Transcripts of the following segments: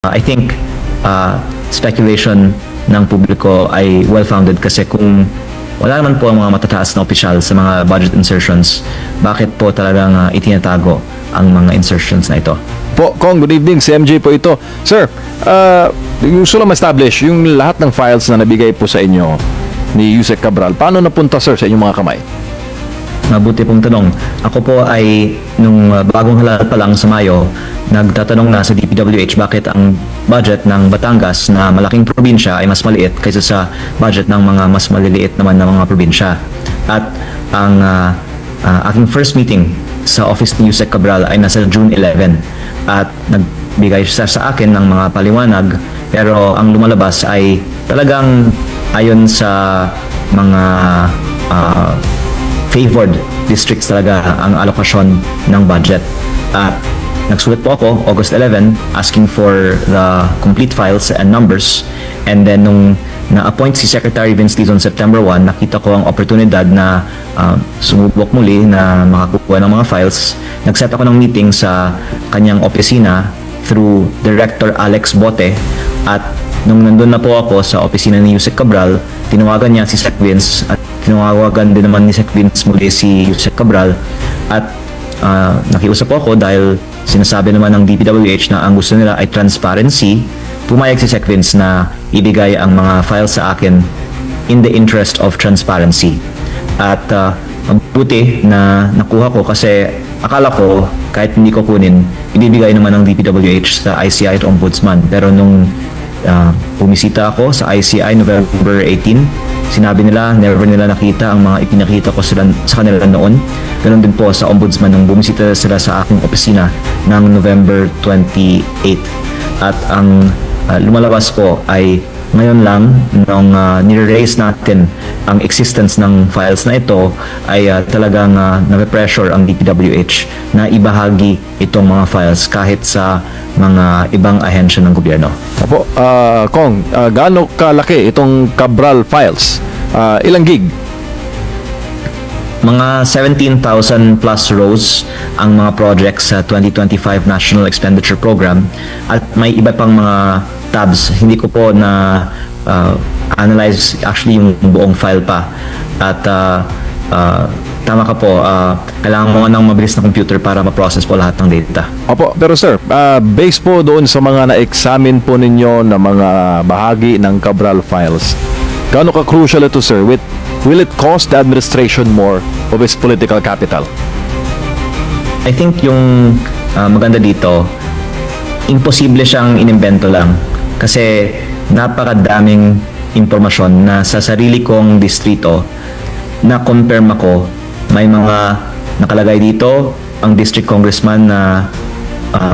I think speculation ng publiko ay well-founded kasi kung wala naman po ang mga matataas na opisyal sa mga budget insertions, bakit po talagang itinatago ang mga insertions na ito? Po, Kong, good evening. Si MJ po ito. Sir, gusto lang ma-establish yung lahat ng files na nabigay po sa inyo ni Yusek Cabral. Paano napunta, sir, sa inyong mga kamay? Mabuti pong tanong. Ako po ay nung bagong halal pa lang sa Mayo, nagtatanong na sa DPWH bakit ang budget ng Batangas na malaking probinsya ay mas maliit kaysa sa budget ng mga mas maliliit naman na mga probinsya. At ang aking first meeting sa office ni Yusek Cabral ay nasa June 11 at nagbigay siya sa akin ng mga paliwanag, pero ang lumalabas ay talagang ayon sa mga favored districts talaga ang alokasyon ng budget. At nagsulat po ako August 11 asking for the complete files and numbers, and then nung na-appoint si Secretary Vince Dizon September 1, nakita ko ang oportunidad na sumubok muli na makakuha ng mga files. Nag-set ako ng meeting sa kanyang opisina through Director Alex Bote, at nung nandun na po ako sa opisina ni Yusek Cabral, tinawagan niya si Sec Vince at tinawagan din naman ni Sec Vince muli si Yusek Cabral, at nakiusap po ako dahil sinasabi naman ng DPWH na ang gusto nila ay transparency. Pumayag si Sec Vince na ibigay ang mga files sa akin in the interest of transparency. At mabuti na nakuha ko kasi akala ko kahit hindi ko kunin, ibibigay naman ng DPWH sa ICI at Ombudsman. Pero nung bumisita ako sa ICI November 18, sinabi nila never nila nakita ang mga ipinakita ko sa kanila noon. Ganon din po sa Ombudsman nung bumisita sila sa aking opisina ng November 28. At ang lumalabas po ay ngayon lang nung nire-raise natin ang existence ng files na ito ay talagang na-pressure ang DPWH na ibahagi itong mga files kahit sa mga ibang ahensya ng gobyerno. Opo, Kong, gaano kalaki itong Cabral files? Ilang gig? Mga 17,000 plus rows ang mga projects sa 2025 National Expenditure Program, at may iba pang mga tabs. Hindi ko po na analyze actually yung buong file pa. At tama ka po, kailangan mo ng mabilis na computer para ma-process po lahat ng data. Opo, pero sir, based po doon sa mga na-examine po ninyo na mga bahagi ng Cabral files, gaano ka-crucial ito, sir? Will it cost the administration more of its political capital? I think yung maganda dito, imposible siyang inimbento lang kasi napakadaming impormasyon na sa sarili kong distrito na confirm ako. May mga nakalagay dito, ang district congressman na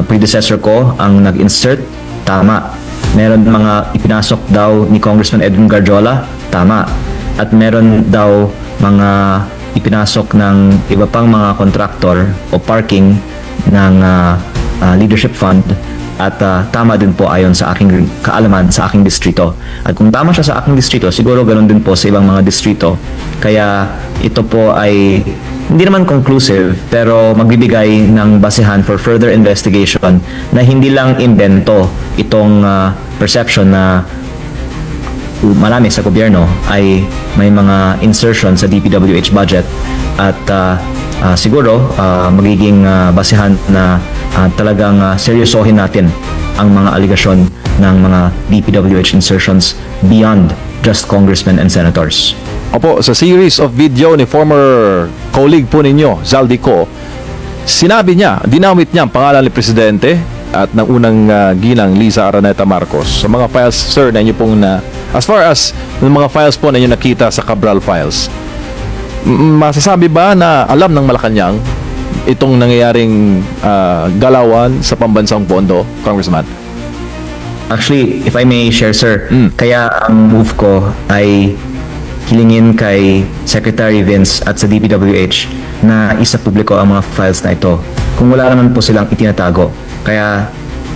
predecessor ko ang nag-insert, tama. Meron mga ipinasok daw ni Congressman Edwin Garjola, tama. At meron daw mga ipinasok ng iba pang mga kontraktor o parking ng leadership fund, at tama din po ayon sa aking kaalaman sa aking distrito. At kung tama siya sa aking distrito, siguro ganoon din po sa ibang mga distrito. Kaya ito po ay hindi naman conclusive, pero magbibigay ng basehan for further investigation na hindi lang invento itong perception na marami sa gobyerno ay may mga insertion sa DPWH budget, at siguro magiging basehan na talagang seryosohin natin ang mga aligasyon ng mga DPWH insertions beyond just congressmen and senators. Opo, sa series of video ni former colleague po ninyo, Zaldico, sinabi niya, dinamit niya ang pangalan ni Presidente at ng unang ginang Liza Araneta Marcos sa mga files, sir, na inyo pong as far as ng mga files po na inyo nakita sa Cabral files. Masasabi ba na alam ng Malacanang itong nangyayaring galawan sa pambansang pondo, Congressman? Actually, if I may share, sir, kaya ang move ko ay hilingin kay Secretary Vince at sa DPWH na isa publiko ang mga files na ito kung wala naman po silang itinatago. Kaya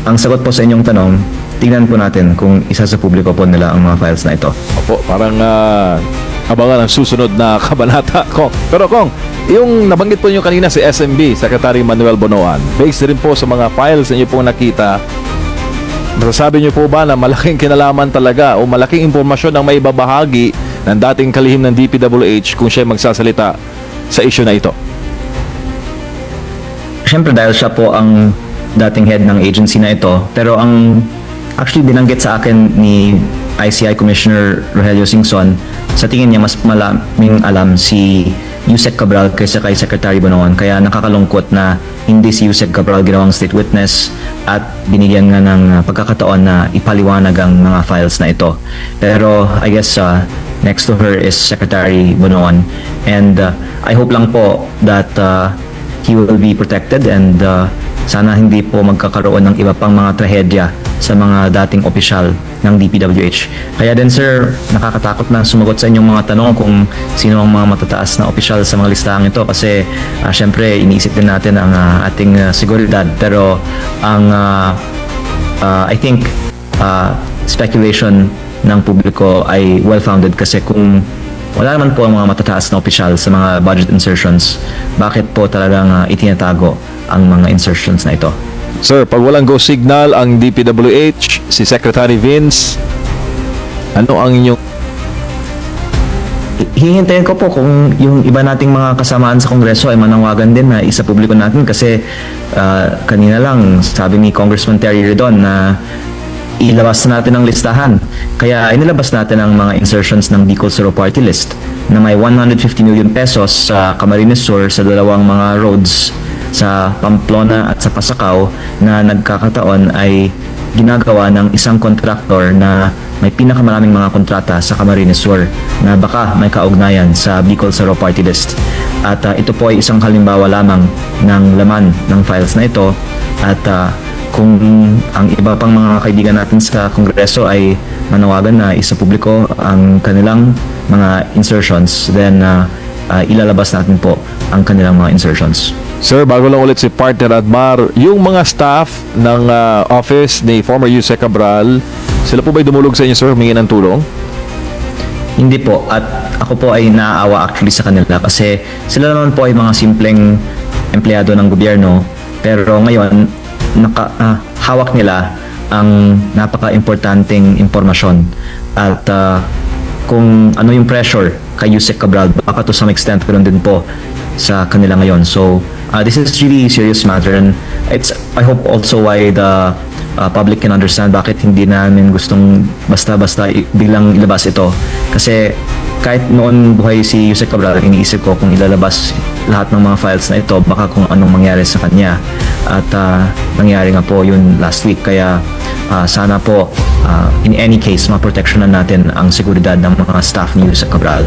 ang sagot po sa inyong tanong, tingnan po natin kung isa sa publiko po nila ang mga files na ito. Opo, parang abangan ang susunod na kabanata, Kong. Pero Kong, yung nabanggit po niyo kanina si SMB, Secretary Manuel Bonoan, based rin po sa mga files na niyo pong nakita, masasabi niyo po ba na malaking kinalaman talaga o malaking impormasyon ang may babahagi ng dating kalihim ng DPWH kung siya magsasalita sa issue na ito? Siyempre dahil siya po ang dating head ng agency na ito, pero ang actually binanggit sa akin ni ICI Commissioner Rogelio Singson, sa tingin niya mas malaming alam si Yusek Cabral kaysa kay Secretary Bonoan, kaya nakakalungkot na hindi si Yusek Cabral ginawang state witness at binigyan nga ng pagkakataon na ipaliwanag ang mga files na ito. Pero I guess next to her is Secretary Bonoan, and I hope lang po that he will be protected, and sana hindi po magkakaroon ng iba pang mga trahedya sa mga dating opisyal ng DPWH. Kaya din sir, nakakatakot na sumagot sa inyong mga tanong kung sino ang mga matataas na opisyal sa mga listahang ito, kasi syempre iniisip din natin ang ating seguridad, pero ang I think speculation ng publiko ay well-founded, kasi kung wala naman po ang mga matataas na opisyal sa mga budget insertions, bakit po talagang itinatago ang mga insertions na ito? Sir, pag walang go signal ang DPWH, si Secretary Vince, ano ang inyong... Hihintayin ko po kung yung iba nating mga kasamaan sa Kongreso ay manawagan din na isa publiko natin, kasi kanina lang sabi ni Congressman Terry Redon na ilabas na natin ang listahan. Kaya inilabas natin ang mga insertions ng Bicol Zero Party List na may 150 million pesos sa Camarines Sur sa dalawang mga roads sa Pamplona at sa Pasacao na nagkakataon ay ginagawa ng isang kontraktor na may pinakamaraming mga kontrata sa Camarines Sur na baka may kaugnayan sa Bicol Zero Party List. At ito po ay isang halimbawa lamang ng laman ng files na ito, at kung ang iba pang mga kaibigan natin sa Kongreso ay manawagan na isa publiko ang kanilang mga insertions, then ilalabas natin po ang kanilang mga insertions. Sir, bago lang ulit si Partner Admar, yung mga staff ng office ni former Yusek Cabral, sila po ba'y dumulog sa inyo, sir, humingi ng tulong? Hindi po, at ako po ay naaawa actually sa kanila, kasi sila naman po ay mga simpleng empleyado ng gobyerno, pero ngayon hawak nila ang napaka-importanting impormasyon, at kung ano yung pressure kay Yusek Cabral, baka to some extent ganoon din po sa kanila ngayon. So this is really serious matter, and it's, I hope also why the public can understand bakit hindi namin gustong basta-basta biglang ilabas ito, kasi kahit noon buhay si Yusek Cabral, iniisip ko kung ilalabas lahat ng mga files na ito, baka kung anong mangyari sa kanya, at nangyari nga po yun last week. Kaya sana po in any case maproteksyonan natin ang seguridad ng mga staff ni Yusek Cabral.